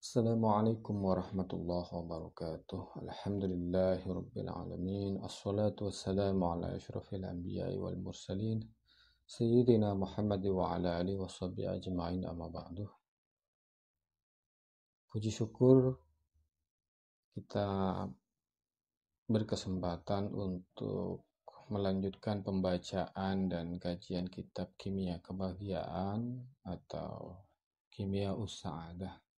Assalamualaikum warahmatullahi wabarakatuh. Alhamdulillahirabbil alamin. Assalatu wassalamu ala asyrafil anbiya'i wal mursalin sayyidina Muhammad wa ala alihi washabihi ajma'in, amma ba'du. Puji syukur kita berkesempatan untuk melanjutkan pembacaan dan kajian kitab Kimia Kebahagiaan atau Kimia Us-Sa'adah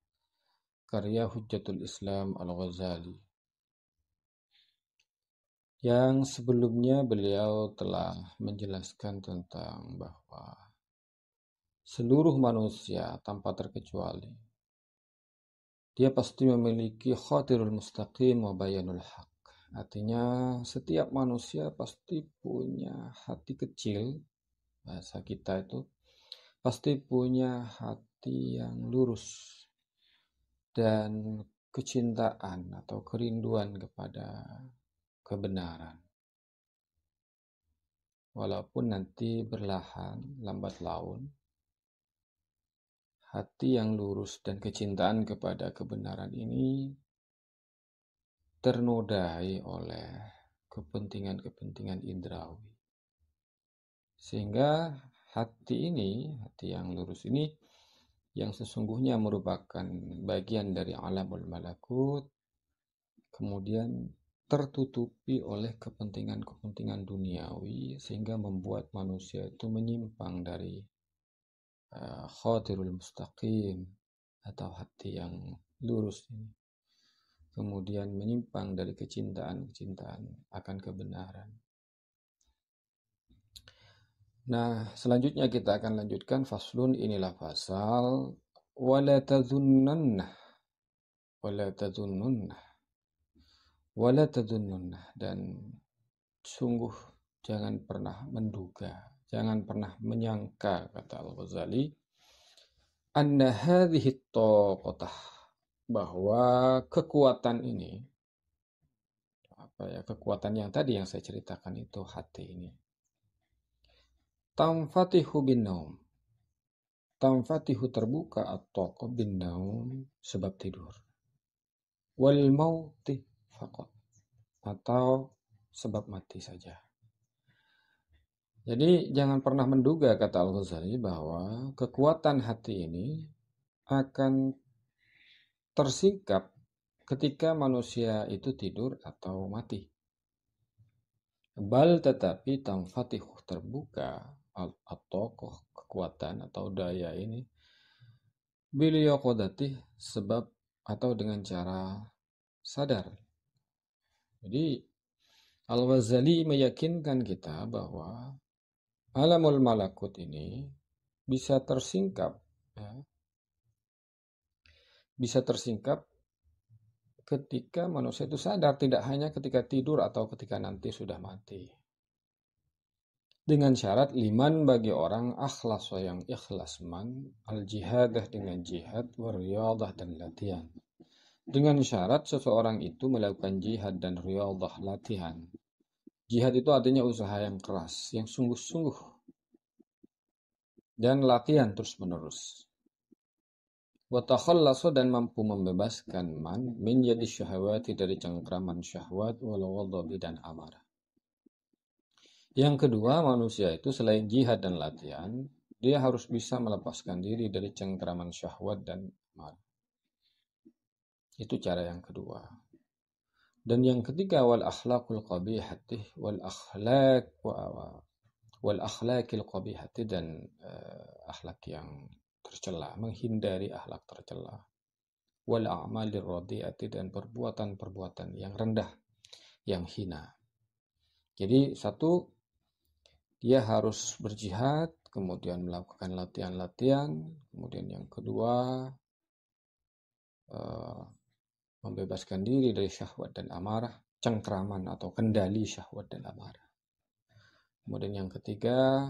karya Hujjatul Islam Al-Ghazali, yang sebelumnya beliau telah menjelaskan tentang bahwa seluruh manusia tanpa terkecuali dia pasti memiliki khatirul mustaqim wa bayanul haq. Artinya setiap manusia pasti punya hati kecil, bahasa kita itu pasti punya hati yang lurus dan kecintaan atau kerinduan kepada kebenaran. Walaupun nanti berlahan, lambat laun, hati yang lurus dan kecintaan kepada kebenaran ini ternodai oleh kepentingan-kepentingan indrawi. Sehingga hati yang lurus ini, yang sesungguhnya merupakan bagian dari alamul malakut, kemudian tertutupi oleh kepentingan-kepentingan duniawi, sehingga membuat manusia itu menyimpang dari khatirul mustaqim atau hati yang lurus ini, kemudian menyimpang dari kecintaan akan kebenaran. Nah, selanjutnya kita akan lanjutkan faslun, inilah fasal wala tadhunnunna, dan sungguh jangan pernah menduga, jangan pernah menyangka, kata Al-Ghazali, anna hadhihi taqatah, bahwa kekuatan ini, kekuatan yang tadi yang saya ceritakan itu, hati ini, tamfatihu bin naum, tamfatihu terbuka at-taqah bin naum, sebab tidur, wal mauti faqat, atau sebab mati saja. Jadi jangan pernah menduga, kata Al-Ghazali, bahwa kekuatan hati ini akan tersingkap ketika manusia itu tidur atau mati. Bal, tetapi tamfatihu terbuka atau kekuatan atau daya ini biliyaqadatih, sebab atau dengan cara sadar. Jadi Al-Ghazali meyakinkan kita bahwa alamul malakut ini bisa tersingkap, bisa tersingkap ketika manusia itu sadar, tidak hanya ketika tidur atau ketika nanti sudah mati. Dengan syarat liman, bagi orang akhlas, yang ikhlas, man al-jihadah, dengan jihad, warriyadah, dan latihan. Dengan syarat seseorang itu melakukan jihad dan riyadah, latihan. Jihad itu artinya usaha yang keras, yang sungguh-sungguh, dan latihan terus-menerus. Wa takhallasa, dan mampu membebaskan man min yadi syahwati, dari cengkraman syahwat, wal ghadabi, dan amarah. Yang kedua, manusia itu selain jihad dan latihan, dia harus bisa melepaskan diri dari cengkraman syahwat dan amarah. Itu cara yang kedua. Dan yang ketiga, wal akhlaqul qabihati, wal akhlaqil qabihati, dan akhlak yang tercela, menghindari akhlak tercela. Wal a'malir radhi'ati, dan perbuatan-perbuatan yang rendah, yang hina. Jadi satu, dia harus berjihad, kemudian melakukan latihan-latihan, kemudian yang kedua membebaskan diri dari syahwat dan amarah, cengkraman atau kendali syahwat dan amarah. Kemudian yang ketiga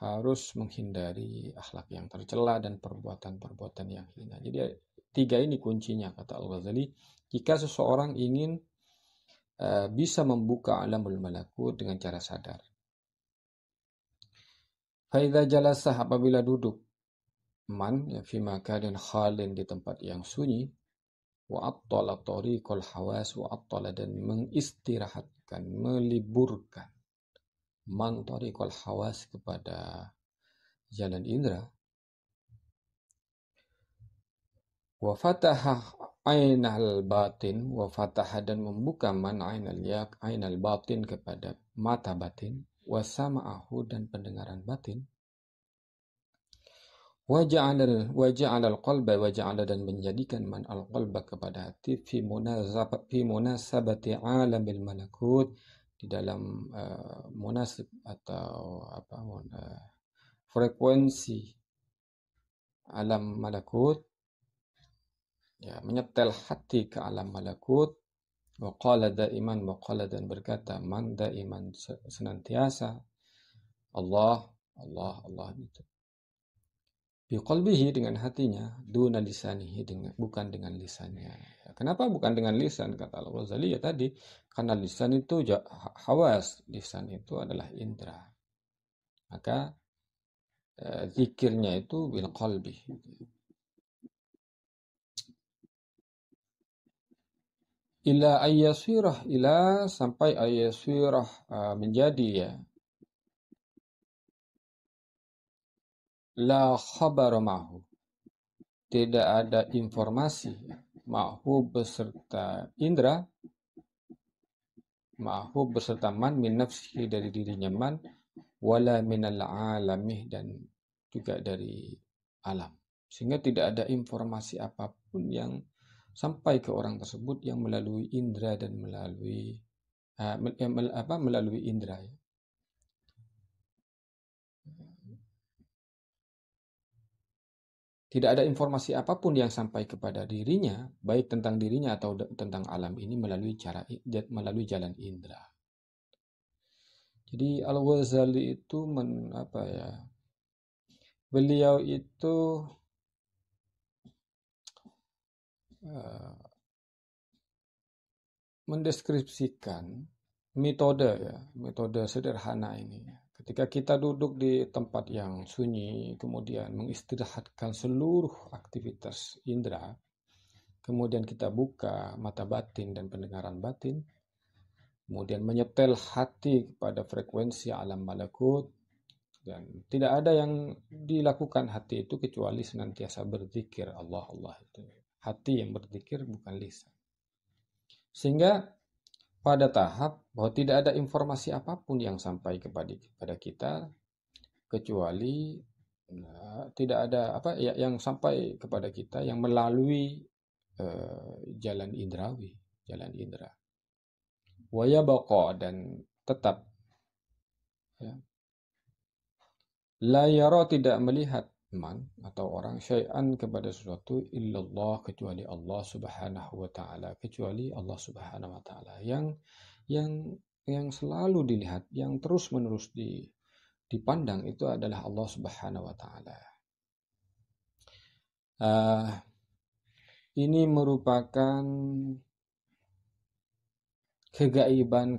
harus menghindari akhlak yang tercela dan perbuatan-perbuatan yang hina. Jadi tiga ini kuncinya, kata Al-Ghazali, jika seseorang ingin bisa membuka alamul malakut dengan cara sadar. Faidza jalasah, apabila duduk, man ya fi makanin khalin di tempat yang sunyi, wa attala tariqal hawas, wa attala dan mengistirahatkan, meliburkan man tariqal hawas kepada jalan indera, wa fataha ainal batin, wa fataha dan membuka man ainal batin kepada mata batin, wa sama'ahu dan pendengaran batin, wa ja'alal qalba, wa ja'ala dan menjadikan man al qalba kepada hati fi munasabati alamil malakut, di dalam munasib atau frekuensi alam malakut, ya, menyetel hati ke alam malakut. Wa qala daiman, wa qala dan berkata man daiman senantiasa Allah Allah Allah itu biqalbihi dengan hatinya, duna lisanihi bukan dengan lisannya. Kenapa bukan dengan lisan? Kata Al-Ghazali ya tadi, karena lisan itu hawas, lisan itu adalah indera. Maka zikirnya itu bil qalbi. Ila ayyasirah, ila sampai ayyasirah menjadi ya, la khabar ma'hu, tidak ada informasi ma'hu beserta indra, ma'hu beserta man min nafsihi dari dirinya man, wala minal alamih dan juga dari alam, sehingga tidak ada informasi apapun yang sampai ke orang tersebut yang melalui indra dan melalui melalui indra ya. Tidak ada informasi apapun yang sampai kepada dirinya, baik tentang dirinya atau tentang alam ini melalui jalan indra. Jadi Al-Ghazali itu beliau itu mendeskripsikan metode sederhana ini. Ketika kita duduk di tempat yang sunyi, kemudian mengistirahatkan seluruh aktivitas indera, kemudian kita buka mata batin dan pendengaran batin, kemudian menyetel hati kepada frekuensi alam malakut, dan tidak ada yang dilakukan hati itu kecuali senantiasa berzikir Allah Allah itu. Hati yang berzikir, bukan lisan. Sehingga pada tahap bahwa tidak ada informasi apapun yang sampai kepada kita kecuali tidak ada yang sampai kepada kita yang melalui jalan indrawi, jalan indra. Waya baqa dan tetap ya. La yara tidak melihat man atau orang syai'an kepada sesuatu illallah kecuali Allah Subhanahu wa taala, kecuali Allah Subhanahu wa taala yang selalu dilihat, yang terus-menerus dipandang itu adalah Allah Subhanahu wa taala. Ini merupakan kegaiban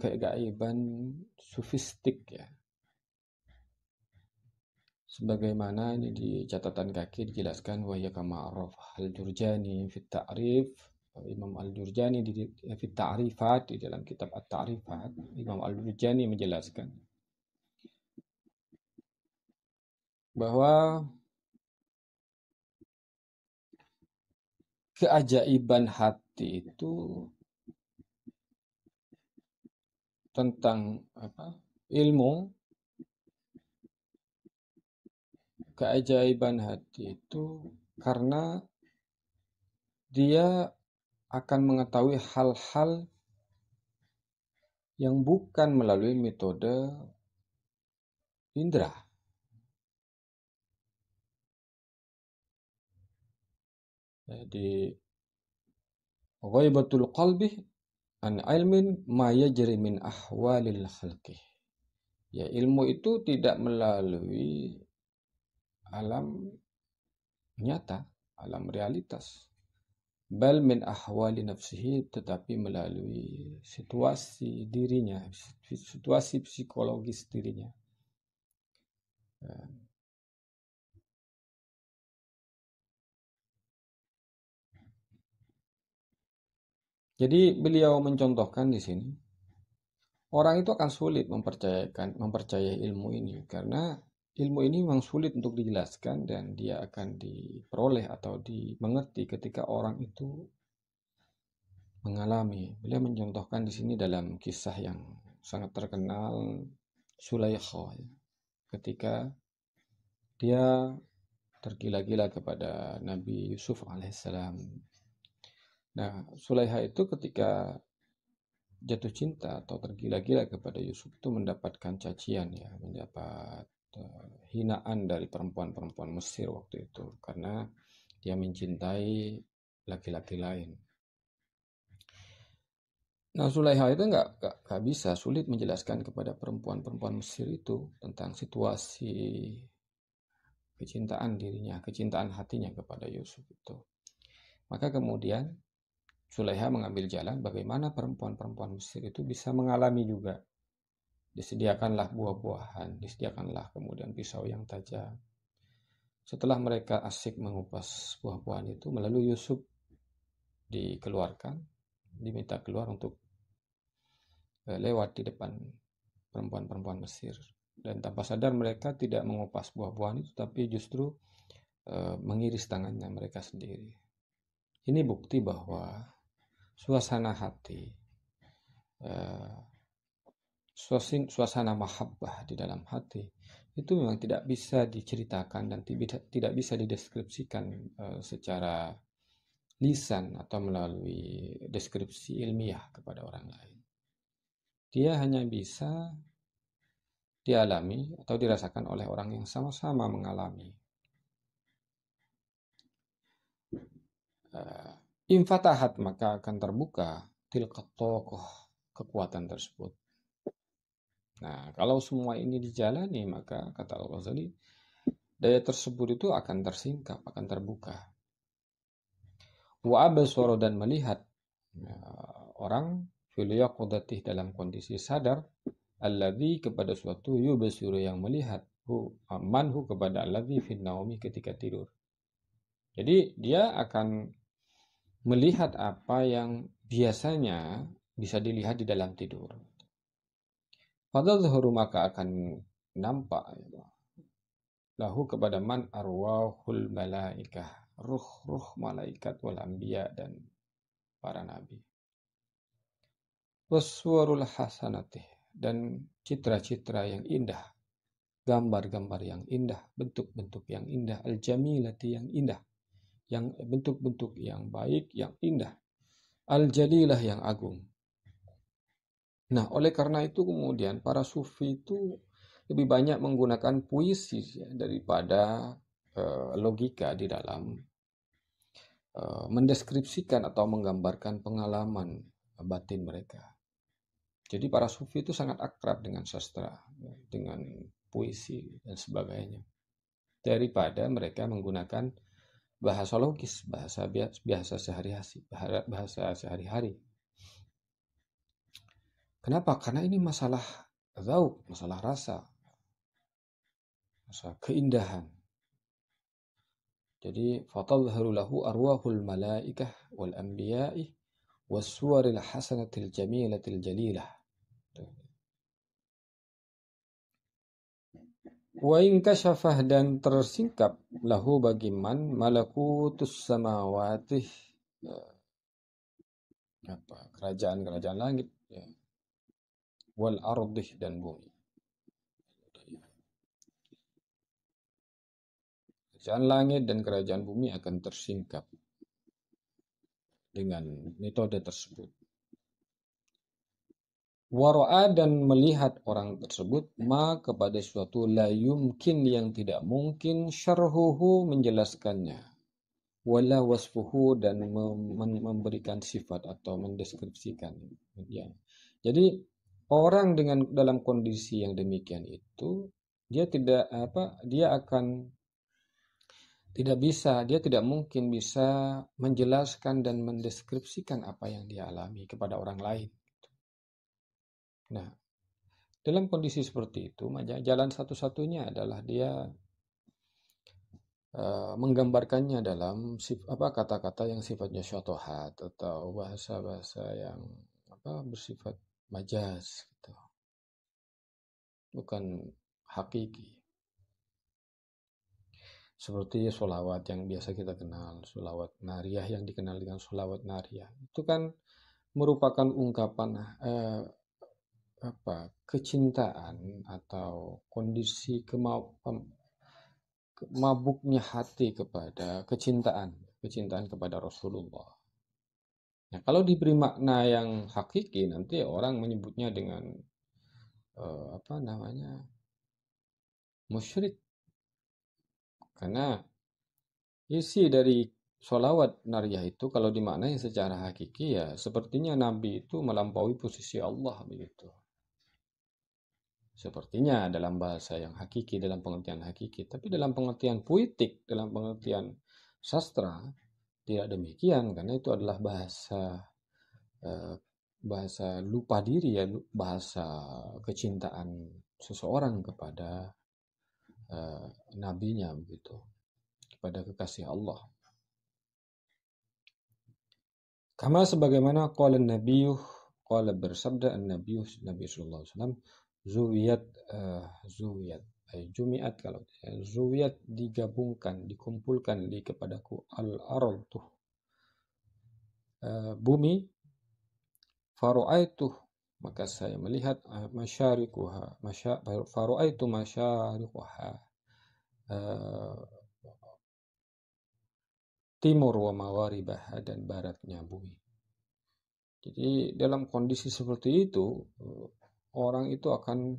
sufistik ya. Sebagaimana ini di catatan kaki dijelaskan wa ya kama araf al-Jurjani fi ta'rif, Imam al-Jurjani di fi ta'rifat, di dalam kitab at-ta'rifat Imam al-Jurjani menjelaskan bahwa keajaiban hati itu tentang ilmu. Keajaiban hati itu karena dia akan mengetahui hal-hal yang bukan melalui metode indera. Jadi ghaibatul qalbi an ilmin ma yajri min ahwalil khalqi. Ya, ilmu itu tidak melalui alam nyata, alam realitas. Bal min ahwali nafsihi, tetapi melalui situasi dirinya, situasi psikologis dirinya. Jadi beliau mencontohkan di sini, orang itu akan sulit mempercayai ilmu ini karena ilmu ini memang sulit untuk dijelaskan dan dia akan diperoleh atau dimengerti ketika orang itu mengalami. Beliau mencontohkan di sini dalam kisah yang sangat terkenal Sulaikha, ya. Ketika dia tergila-gila kepada Nabi Yusuf alaihissalam. Nah, Sulaikha itu ketika jatuh cinta atau tergila-gila kepada Yusuf itu mendapatkan cacian, ya, mendapat hinaan dari perempuan-perempuan Mesir waktu itu karena dia mencintai laki-laki lain. Nah, Sulaiha itu nggak bisa, sulit menjelaskan kepada perempuan-perempuan Mesir itu tentang situasi kecintaan dirinya, kecintaan hatinya kepada Yusuf itu. Maka kemudian Sulaiha mengambil jalan bagaimana perempuan-perempuan Mesir itu bisa mengalami juga. Disediakanlah buah-buahan, disediakanlah kemudian pisau yang tajam. Setelah mereka asik mengupas buah-buahan itu, melalui Yusuf dikeluarkan, diminta keluar untuk lewat di depan perempuan-perempuan Mesir. Dan tanpa sadar mereka tidak mengupas buah-buahan itu, tapi justru mengiris tangannya mereka sendiri. Ini bukti bahwa suasana hati, suasana mahabbah di dalam hati itu memang tidak bisa diceritakan dan tidak bisa dideskripsikan secara lisan atau melalui deskripsi ilmiah kepada orang lain. Dia hanya bisa dialami atau dirasakan oleh orang yang sama-sama mengalami. Infatahat, maka akan terbuka tilka tokoh, kekuatan tersebut. Nah, kalau semua ini dijalani, maka kata Al-Ghazali, daya tersebut itu akan tersingkap, akan terbuka. Wa abasara, dan melihat orang fil yaqdatih, dalam kondisi sadar, alladzi, kepada suatu, yubasiru, yang melihat, manhu, kepada alladzi fin naumi, ketika tidur. Jadi dia akan melihat apa yang biasanya bisa dilihat di dalam tidur. Fadadhuru, maka akan nampak lahu, kepada man arwahul malaikah, ruh malaikat, wal anbiya, dan para nabi. Waswarul hasanatih, dan citra-citra yang indah, gambar-gambar yang indah, bentuk-bentuk yang indah, al-jamilati, yang indah, yang bentuk-bentuk yang baik, yang indah, al-jalilah, yang agung. Nah, oleh karena itu kemudian para sufi itu lebih banyak menggunakan puisi, ya, daripada logika di dalam mendeskripsikan atau menggambarkan pengalaman batin mereka. Jadi para sufi itu sangat akrab dengan sastra, dengan puisi dan sebagainya, daripada mereka menggunakan bahasa logis, bahasa sehari-hari. Kenapa? Karena ini masalah zauq, masalah rasa, masalah keindahan. Jadi fatadharu lahu arwahul malaikah wal anbiya'i wassuwaril hasanatil jamilatil jalilah. Wa in kasyafah, dan tersingkap, lahu, bagi man, malakutus samawati, kerajaan-kerajaan langit, ya, wal ardih, dan bumi. Kerajaan langit dan kerajaan bumi akan tersingkap dengan metode tersebut. Wara'a, dan melihat orang tersebut, ma, kepada suatu, la yumkin, yang tidak mungkin, syarhuhu, menjelaskannya, wala wasfuhu, dan memberikan sifat atau mendeskripsikan. Ya. Jadi orang dalam kondisi yang demikian itu, dia tidak mungkin bisa menjelaskan dan mendeskripsikan apa yang dia alami kepada orang lain. Nah, dalam kondisi seperti itu, jalan satu-satunya adalah dia menggambarkannya dalam kata-kata yang sifatnya syatohat atau bahasa-bahasa yang bersifat majaz gitu. Bukan hakiki. Seperti sholawat yang biasa kita kenal, sholawat nariyah yang dikenal dengan sholawat nariyah. Itu kan merupakan ungkapan kecintaan atau kondisi mabuknya hati kepada kecintaan kepada Rasulullah. Nah, kalau diberi makna yang hakiki, nanti orang menyebutnya dengan musyrik, karena isi dari sholawat nariyah itu kalau dimaknai secara hakiki ya sepertinya Nabi itu melampaui posisi Allah begitu. Sepertinya dalam bahasa yang hakiki, dalam pengertian hakiki. Tapi dalam pengertian puitik, dalam pengertian sastra, tidak demikian. Karena itu adalah bahasa lupa diri ya, bahasa kecintaan seseorang kepada nabinya begitu, kepada kekasih Allah. Kama sebagaimana qala an-nabiyyu, qala bersabda an-nabiyyu Nabi sallallahu alaihi wasallam, zuwiyat jumiat, kalau zuwiyat digabungkan, dikumpulkan li kepadaku al-ardu bumi, faru'aitu maka saya melihat masyarikuha, faru'aitu masyarikuha, timur wa magharibaha, dan baratnya bumi. Jadi dalam kondisi seperti itu orang itu akan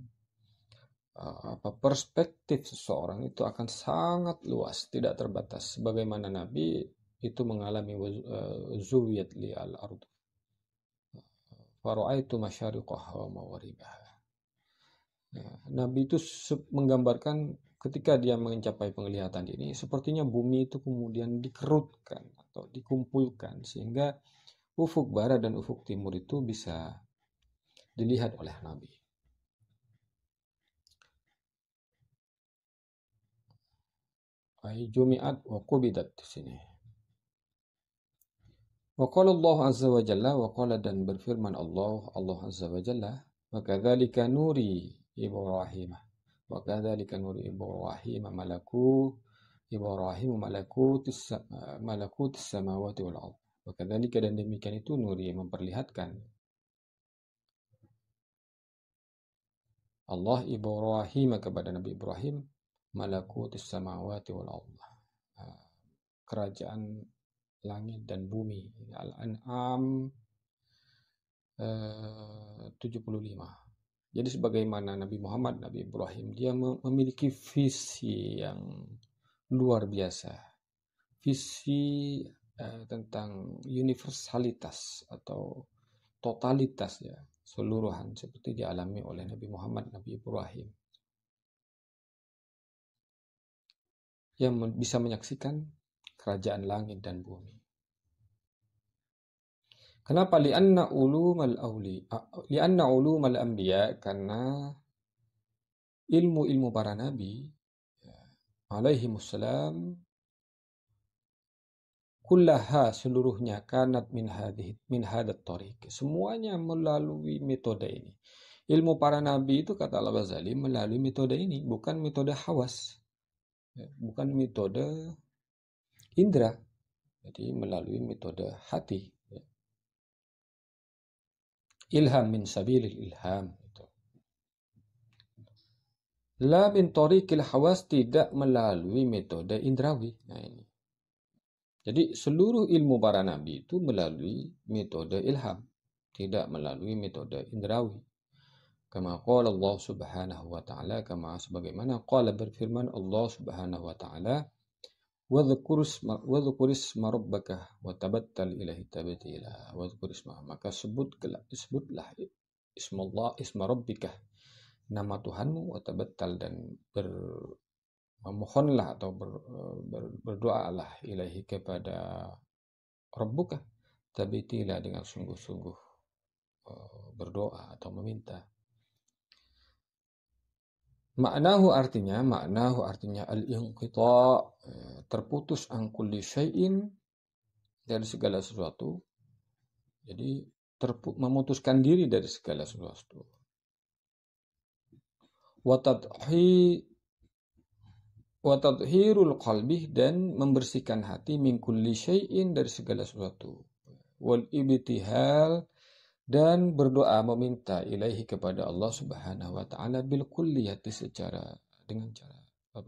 perspektif seseorang itu akan sangat luas, tidak terbatas. Bagaimana Nabi itu mengalami zuwiyat li al-ard. Fara'aitu masyariqaha wa magharibaha. Nabi itu menggambarkan ketika dia mencapai penglihatan ini, sepertinya bumi itu kemudian dikerutkan atau dikumpulkan sehingga ufuk barat dan ufuk timur itu bisa dilihat oleh Nabi. Jumi'at wa qubidat di sini. Wa qala Allah azza wa jalla, wa qala dan berfirman Allah azza wa jalla, wa kadzalika nuri Ibrahim. Wa kadzalika nuri Ibrahim malakutis samawati wal ardh. Wa kadzalika, dan demikian itu, nuri memperlihatkan Allah Ibrahim kepada Nabi Ibrahim malakutis samawati wal ardh, kerajaan langit dan bumi. Al-An'am 75. Jadi sebagaimana Nabi Muhammad, Nabi Ibrahim, dia memiliki visi yang luar biasa. Visi tentang universalitas atau totalitas ya, seluruhan, seperti dialami oleh Nabi Muhammad, Nabi Ibrahim, yang bisa menyaksikan kerajaan langit dan bumi. Kenapa? Lianna ulumal anbiya, karena ilmu-ilmu para nabi alaihimussalam kullaha, seluruhnya, kanat min hadat tariq, semuanya melalui metode ini. Ilmu para nabi itu, kata Al-Ghazali, melalui metode ini, bukan metode hawas, bukan metode indra, jadi melalui metode hati. Ilham min sabilil ilham. La min tariqil hawas, tidak melalui metode indrawi. Nah ini. Jadi seluruh ilmu para nabi itu melalui metode ilham, tidak melalui metode indrawi. Kama qala Allah subhanahu wa ta'ala, kama sebagaimana qala berfirman Allah subhanahu wa ta'ala, wadhkur isma rabbaka wa tabattal ilaihi tabtila. Wadhkur isma, maka sebutlah isma rabbika, nama Tuhanmu, wa tabattal, dan memohonlah atau berdoalah ilaihi kepada Rabbuka, tabtila, dengan sungguh-sungguh berdoa atau meminta. Maknahu artinya al-inqita', terputus an kulli syai'in, dari segala sesuatu. Jadi memutuskan diri dari segala sesuatu. Wa tadhhirul qalbi, dan membersihkan hati, min kulli syai'in, dari segala sesuatu. Wal ibtihal, dan berdoa meminta ilaihi, kepada Allah Subhanahu wa taala, bil kulliyati, dengan cara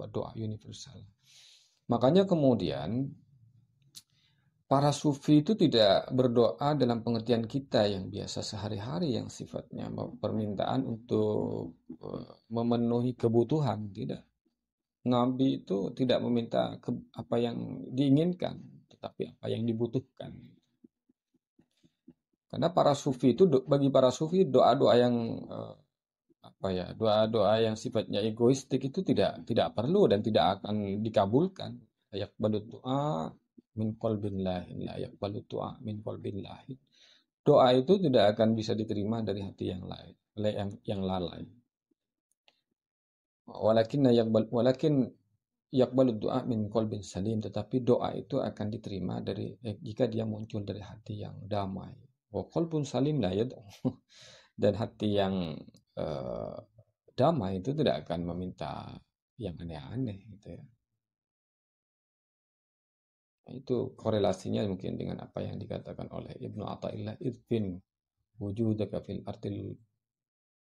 doa universal. Makanya kemudian para sufi itu tidak berdoa dalam pengertian kita yang biasa sehari-hari, yang sifatnya permintaan untuk memenuhi kebutuhan. Tidak. Nabi itu tidak meminta apa yang diinginkan, tetapi apa yang dibutuhkan. Karena para sufi itu, bagi para sufi, doa-doa yang doa-doa yang sifatnya egoistik itu tidak perlu dan tidak akan dikabulkan. Yaqbalu doa min qalbin lahin, la yaqbalu doa min qalbin lahin. Doa itu tidak akan bisa diterima dari hati yang lain, yang lalai. Walakin yaqbalu doa min qalbin salim, tetapi doa itu akan diterima jika dia muncul dari hati yang damai. Wa qalbun salim la yad'u. Dan hati yang damai itu tidak akan meminta yang aneh-aneh, gitu ya. Itu korelasinya mungkin dengan apa yang dikatakan oleh Ibnu Athaillah, idfin wujudaka fil artil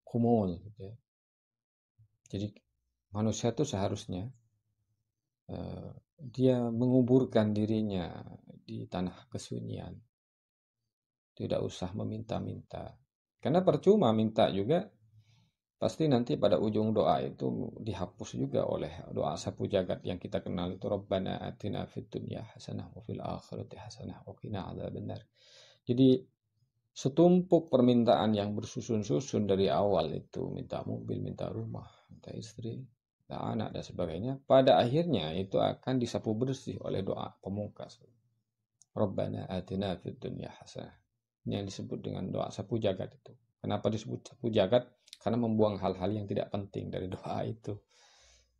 khumul, gitu ya. Jadi manusia itu seharusnya dia menguburkan dirinya di tanah kesunyian, tidak usah meminta-minta, karena percuma minta juga. Pasti nanti pada ujung doa itu dihapus juga oleh doa sapu jagat yang kita kenal itu, Rabbana atina fid dunya hasanah wa fil akhirati hasanah wa qina adzabannar. Jadi setumpuk permintaan yang bersusun-susun dari awal itu, minta mobil, minta rumah, minta istri, minta anak dan sebagainya, pada akhirnya itu akan disapu bersih oleh doa pemungkas, Rabbana atina fid dunya hasanah, yang disebut dengan doa sapu jagat itu. Kenapa disebut sapu jagat? Karena membuang hal-hal yang tidak penting dari doa itu.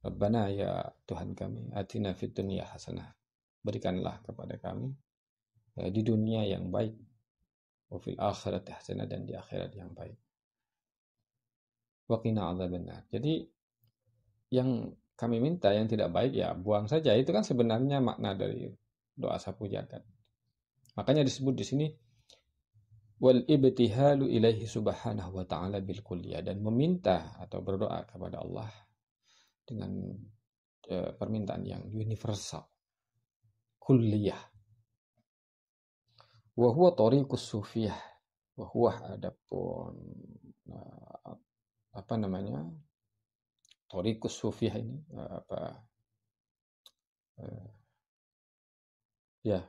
Rabbana, ya Tuhan kami, atina fid dunya hasanah, berikanlah kepada kami di dunia yang baik, wa fil akhirati hasanah, dan di akhirat yang baik, wa qina adzabannar. Jadi yang kami minta yang tidak baik ya buang saja. Itu kan sebenarnya makna dari doa sapu jagat. Makanya disebut di sini wal ibtihalu ilaihi subhanahu wa ta'ala bil kulliyah, dan meminta atau berdoa kepada Allah dengan permintaan yang universal, kulliyah. Wa huwa tariqus sufiyah, wa huwa, adapun apa namanya, tariqus sufiyah ini ya,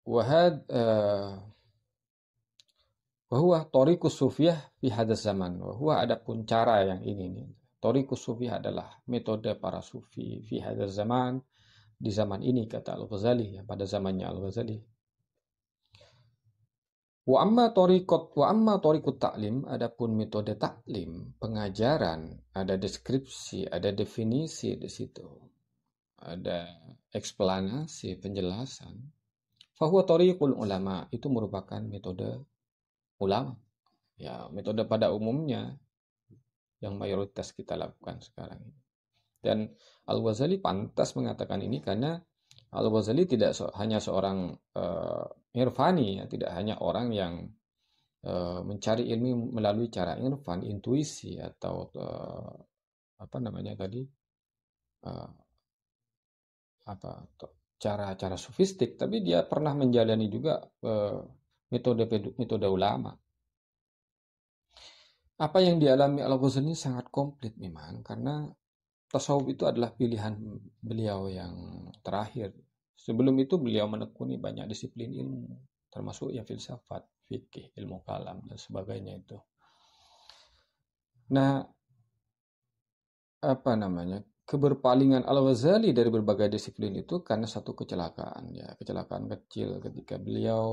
wahad bahwa tariqus sufiyah fi hadas zaman, bahwa adapun cara yang ini nih, tariqus sufiyah adalah metode para sufi fi hadas zaman, di zaman ini, kata Al-Ghazali, ya, pada zamannya Al-Ghazali. Wa amma tariqut ta'lim, adapun metode taklim, pengajaran, ada deskripsi, ada definisi di situ, ada eksplanasi, penjelasan. Fahuwa tariqul ulama, itu merupakan metode ulama. Ya, metode pada umumnya yang mayoritas kita lakukan sekarang ini. Dan Al-Ghazali pantas mengatakan ini karena Al-Ghazali tidak hanya seorang irfani, ya, tidak hanya orang yang mencari ilmu melalui cara irfan, intuisi, atau apa namanya tadi, cara-cara sofistik, tapi dia pernah menjalani juga metode ulama. Apa yang dialami Al-Ghazali sangat komplit memang, karena tasawuf itu adalah pilihan beliau yang terakhir. Sebelum itu beliau menekuni banyak disiplin ilmu, termasuk ya filsafat, fikih, ilmu kalam, dan sebagainya itu. Nah, apa namanya, keberpalingan Al-Ghazali dari berbagai disiplin itu karena satu kecelakaan, ya, kecelakaan kecil ketika beliau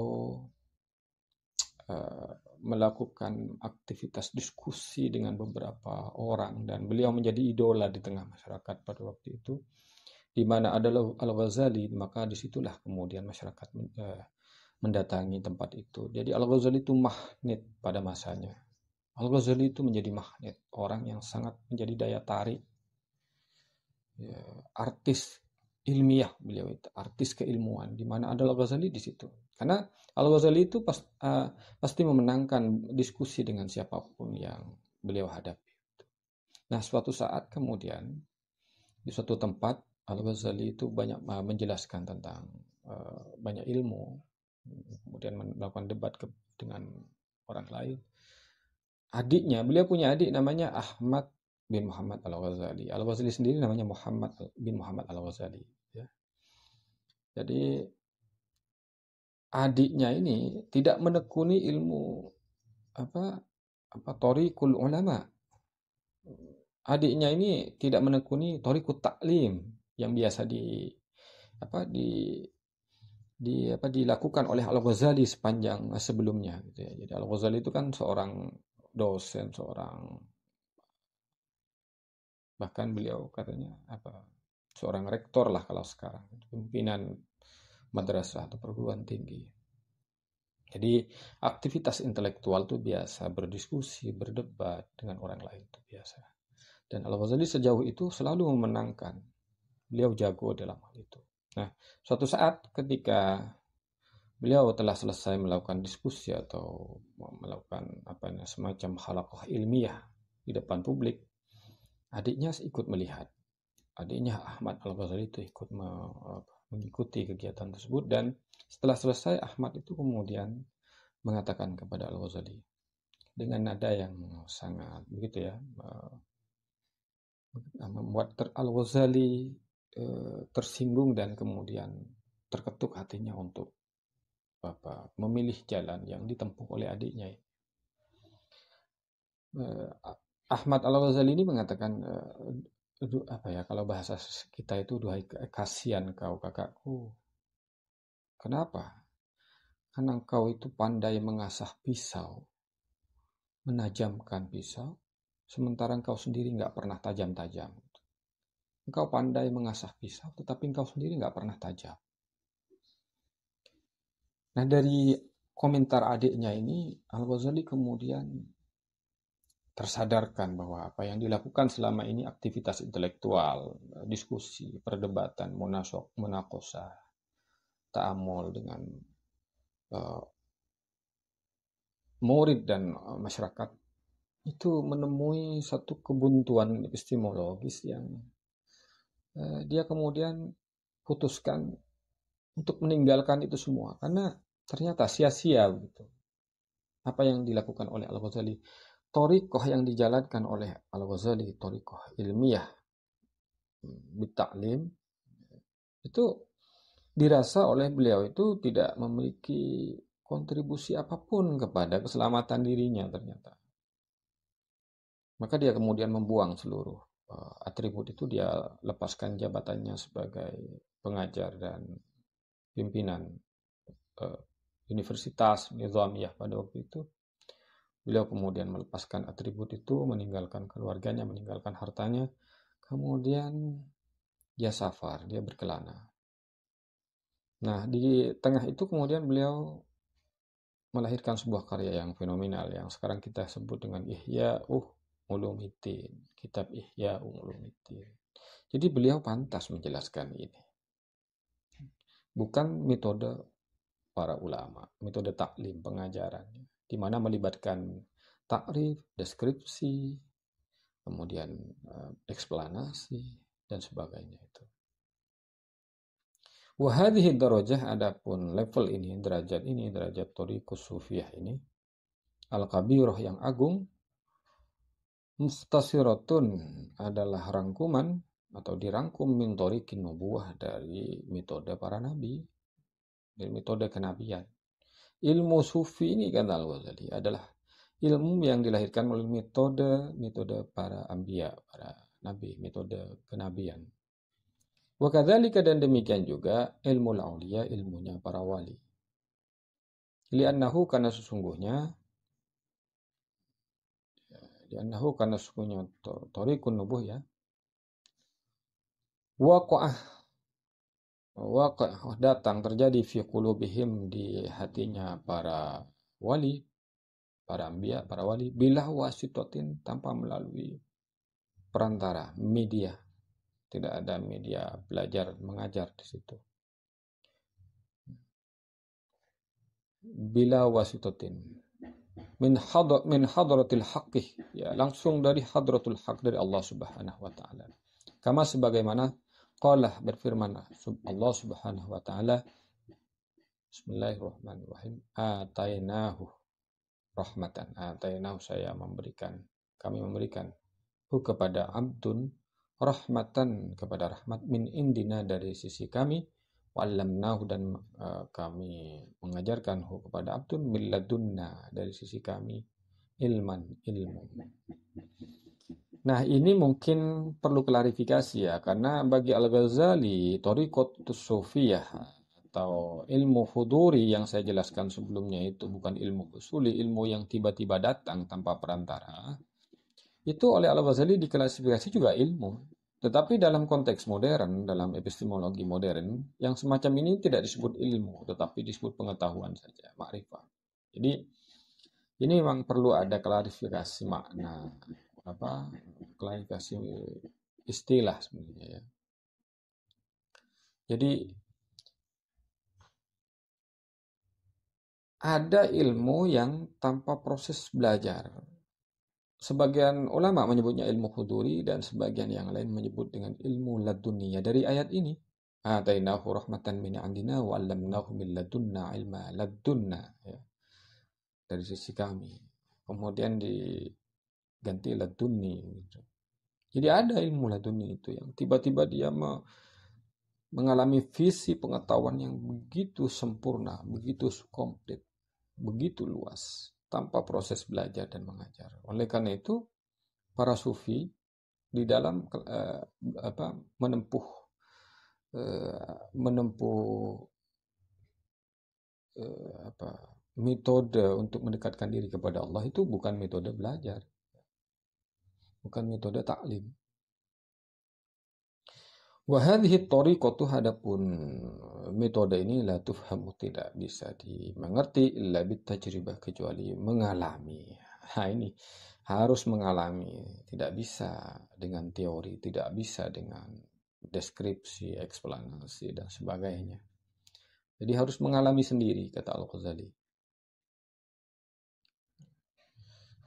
melakukan aktivitas diskusi dengan beberapa orang dan beliau menjadi idola di tengah masyarakat pada waktu itu, di mana adalah Al-Ghazali, maka disitulah kemudian masyarakat mendatangi tempat itu. Jadi Al-Ghazali itu magnet pada masanya. Al-Ghazali itu menjadi magnet, orang yang sangat menjadi daya tarik, ya, artis ilmiah beliau itu, artis keilmuan, di mana ada Al-Ghazali di situ. Karena Al-Ghazali itu pasti memenangkan diskusi dengan siapapun yang beliau hadapi. Nah, suatu saat kemudian di suatu tempat Al-Ghazali itu banyak menjelaskan tentang banyak ilmu, kemudian melakukan debat dengan orang lain. Beliau punya adik namanya Ahmad bin Muhammad Al-Ghazali. Al-Ghazali sendiri namanya Muhammad bin Muhammad Al-Ghazali. Ya. Jadi adiknya ini tidak menekuni ilmu thoriqul ulama. Adiknya ini tidak menekuni thoriqut ta'lim yang biasa dilakukan oleh Al-Ghazali sepanjang sebelumnya gitu ya. Jadi Al-Ghazali itu kan seorang dosen, bahkan beliau katanya seorang rektor lah kalau sekarang, pimpinan madrasah atau perguruan tinggi. Jadi aktivitas intelektual itu biasa, berdiskusi, berdebat dengan orang lain itu biasa. Dan Al-Ghazali sejauh itu selalu memenangkan. Beliau jago dalam hal itu. Nah, suatu saat ketika beliau telah selesai melakukan diskusi atau melakukan semacam halaqah ilmiah di depan publik, adiknya ikut melihat. Adiknya Ahmad Al-Ghazali itu ikut mengikuti kegiatan tersebut, dan setelah selesai Ahmad itu kemudian mengatakan kepada Al-Ghazali dengan nada yang sangat begitu ya, membuat Al-Ghazali tersinggung dan kemudian terketuk hatinya untuk memilih jalan yang ditempuh oleh adiknya. Ahmad Al-Ghazali ini mengatakan, kalau bahasa kita itu, duhai kasihan kau kakakku. Kenapa? Karena engkau itu pandai mengasah pisau, menajamkan pisau, sementara engkau sendiri nggak pernah tajam-tajam. Engkau pandai mengasah pisau, tetapi engkau sendiri nggak pernah tajam. Nah, dari komentar adiknya ini, Al-Ghazali kemudian tersadarkan bahwa apa yang dilakukan selama ini aktivitas intelektual, diskusi, perdebatan, munaqashah, ta'amul dengan murid dan masyarakat, itu menemui satu kebuntuan epistemologis yang dia kemudian putuskan untuk meninggalkan itu semua, karena ternyata sia-sia begitu apa yang dilakukan oleh Al-Ghazali. Thoriqah yang dijalankan oleh Al-Ghazali, thoriqah ilmiah bitaklim, itu dirasa oleh beliau itu tidak memiliki kontribusi apapun kepada keselamatan dirinya ternyata. Maka dia kemudian membuang seluruh atribut itu, dia lepaskan jabatannya sebagai pengajar dan pimpinan Universitas Nizamiyah pada waktu itu. Beliau kemudian melepaskan atribut itu, meninggalkan keluarganya, meninggalkan hartanya. Kemudian dia safar, dia berkelana. Nah, di tengah itu kemudian beliau melahirkan sebuah karya yang fenomenal yang sekarang kita sebut dengan Ihya Ulumuddin, kitab Ihya Ulumuddin. Jadi beliau pantas menjelaskan ini. Bukan metode para ulama, metode taklim, pengajaran, di mana melibatkan takrif, deskripsi, kemudian eksplanasi dan sebagainya itu. Wa hadhihi darajah, adapun level ini, derajat thoriqus sufiyah ini, al-kabirah yang agung, mustasiratun adalah rangkuman atau dirangkum min thoriqin nubuwah, dari metode para nabi, dari metode kenabian. Ilmu sufi ini, kata Al-Ghazali, adalah ilmu yang dilahirkan melalui metode para anbiya, para nabi, metode kenabian. Wa kadzalika, dan demikian juga ilmu auliya, ilmunya para wali. Li'annahu, karena sesungguhnya Li'annahu karena sesungguhnya thariqun nubuh ya. Waqa'ah datang terjadi fi qulubihim di hatinya para wali, para anbiya, para wali bila wasitotin tanpa melalui perantara media. Tidak ada media belajar mengajar di situ. Bila wasitotin min hadratil haqqih, ya langsung dari hadratul haq, dari Allah Subhanahu wa taala. Kama sebagaimana qala berfirman Allah Subhanahu wa taala, Bismillahirrahmanirrahim, atainahu rahmatan, atainahu kami memberikan kepada abdun rahmatan, kepada rahmat, min indina dari sisi kami, wa'allamnahu dan kami mengajarkan kepada abdun min ladunna dari sisi kami, ilmu. Nah, ini mungkin perlu klarifikasi ya, karena bagi Al-Ghazali thariqatus sufiyah atau ilmu huduri yang saya jelaskan sebelumnya itu bukan ilmu usuli, ilmu yang tiba-tiba datang tanpa perantara. Itu oleh Al-Ghazali diklasifikasi juga ilmu. Tetapi dalam konteks modern, dalam epistemologi modern, yang semacam ini tidak disebut ilmu, tetapi disebut pengetahuan saja, makrifah. Jadi ini memang perlu ada klarifikasi makna, klarifikasi istilah sebenarnya ya. Jadi ada ilmu yang tanpa proses belajar. Sebagian ulama menyebutnya ilmu huduri dan sebagian yang lain menyebut dengan ilmu laduniyah. Dari ayat ini, atainahu rahmatan min indina wa 'allamnahu min ladunna ilma, ladunna ya. Dari sisi kami. Kemudian diganti ladunni gitu. Jadi ada ilmu ladunni itu yang tiba-tiba dia mengalami visi pengetahuan yang begitu sempurna, begitu komplit, begitu luas, tanpa proses belajar dan mengajar. Oleh karena itu, para sufi di dalam menempuh metode untuk mendekatkan diri kepada Allah itu bukan metode belajar, bukan metode taklim. Wa hadhihi thariqatu, hadapun metode ini la tufhamu, tidak bisa dimengerti illa bitajribah, kecuali mengalami. Nah, ini harus mengalami, tidak bisa dengan teori, tidak bisa dengan deskripsi, eksplanasi dan sebagainya. Jadi harus mengalami sendiri, kata Al-Ghazali.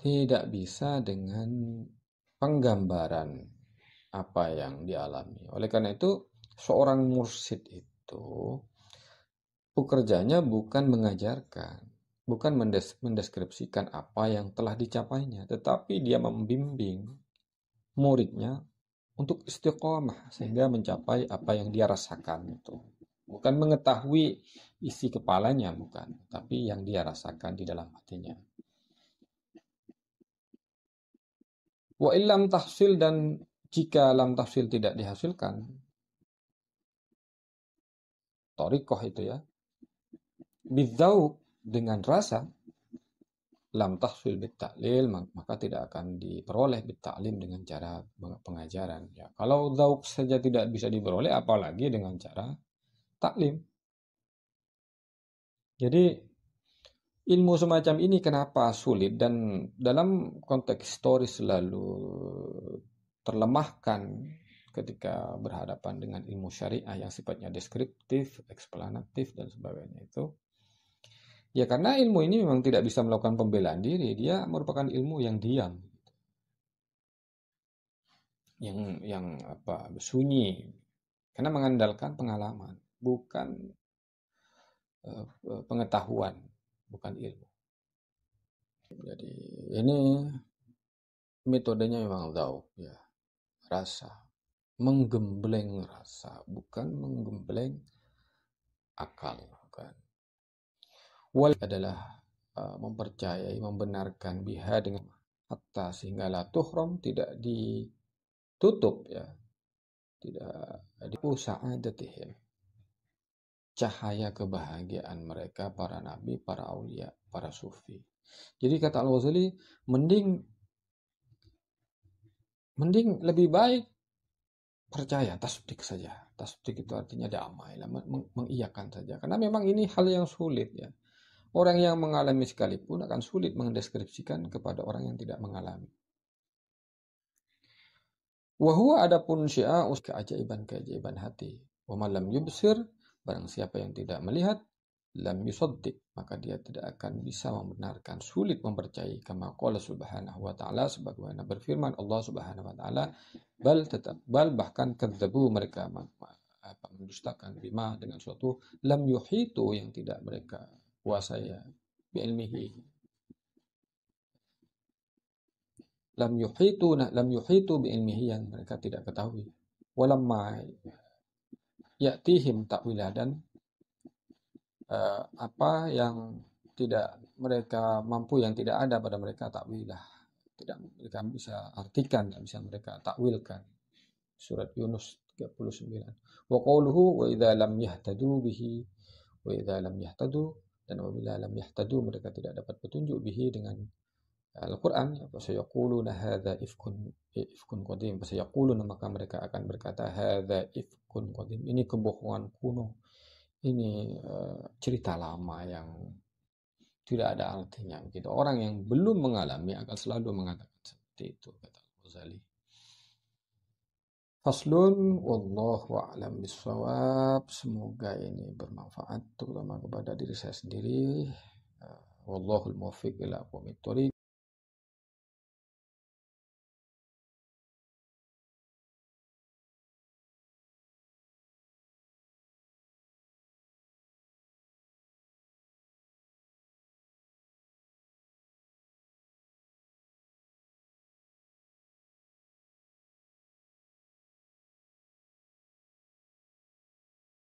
Tidak bisa dengan penggambaran apa yang dialami. Oleh karena itu, seorang mursyid itu pekerjaannya bukan mengajarkan, bukan mendeskripsikan apa yang telah dicapainya, tetapi dia membimbing muridnya untuk istiqomah sehingga mencapai apa yang dia rasakan itu. Bukan mengetahui isi kepalanya, bukan, tapi yang dia rasakan di dalam hatinya. Wa illam tahsil, dan jika lam tahsil tidak dihasilkan, thariqah itu ya, bidzauq, dengan rasa, lam tahsil bittaklil, maka tidak akan diperoleh bitaklim, dengan cara pengajaran ya. Kalau dzauq saja tidak bisa diperoleh, apalagi dengan cara taklim. Jadi ilmu semacam ini kenapa sulit dan dalam konteks historis selalu terlemahkan ketika berhadapan dengan ilmu syariah yang sifatnya deskriptif, eksplanatif dan sebagainya itu. Ya karena ilmu ini memang tidak bisa melakukan pembelaan diri, dia merupakan ilmu yang diam, yang sunyi, karena mengandalkan pengalaman, bukan pengetahuan, bukan ilmu. Jadi ini metodenya memang dzauq ya, rasa, menggembleng rasa, bukan menggembleng akal, bukan. Wal adalah mempercayai, membenarkan biha dengan hatta, sehingga la tuhram, tidak ditutup ya, tidak sa'adatihim, cahaya kebahagiaan mereka, para nabi, para aulia, para sufi. Jadi kata Al-Ghazali, mending Mending lebih baik percaya, tasdik saja. Tasdik itu artinya damai, mengiyakan saja. Karena memang ini hal yang sulit ya. Orang yang mengalami sekalipun akan sulit mendeskripsikan kepada orang yang tidak mengalami. Wahwa adapun syia'us keajaiban hati. Wa man lam yubsir, barang siapa yang tidak melihat, lam yusaddiq, maka dia tidak akan bisa membenarkan, sulit mempercayai. Kama qala subhanahu wa ta'ala, sebagaimana berfirman Allah subhanahu wa ta'ala, bal bahkan kadzabu, mereka mendustakan bima, dengan suatu lam yuhitu, yang tidak mereka kuasai, bi ilmihi. Lam yuhitu bi ilmihi, yang mereka tidak ketahui. Walamma ya'tihim ta'wilah, dan apa yang tidak mereka mampu, yang tidak ada pada mereka takwilah, tidak mereka bisa artikan, tidak bisa mereka takwilkan. Surat Yunus 39. Wa qawluhu wa idza lam yahtadu bihi, wa idza lam yahtadu, dan apabila lam yahtadu, mereka tidak dapat petunjuk, bihi, dengan Al-Quran, fasayaquluna hadza ifkun qadim, fasayaquluna, maka mereka akan berkata, hadza ifkun qadim, ini kebohongan kuno, ini cerita lama yang tidak ada artinya. Begitu. Orang yang belum mengalami akan selalu mengatakan seperti itu, kata Al-Ghazali. Faslun, wallahu a'lam bissawab. Semoga ini bermanfaat terutama kepada diri saya sendiri. Wallahul muwaffiq ila aqwamit thoriq.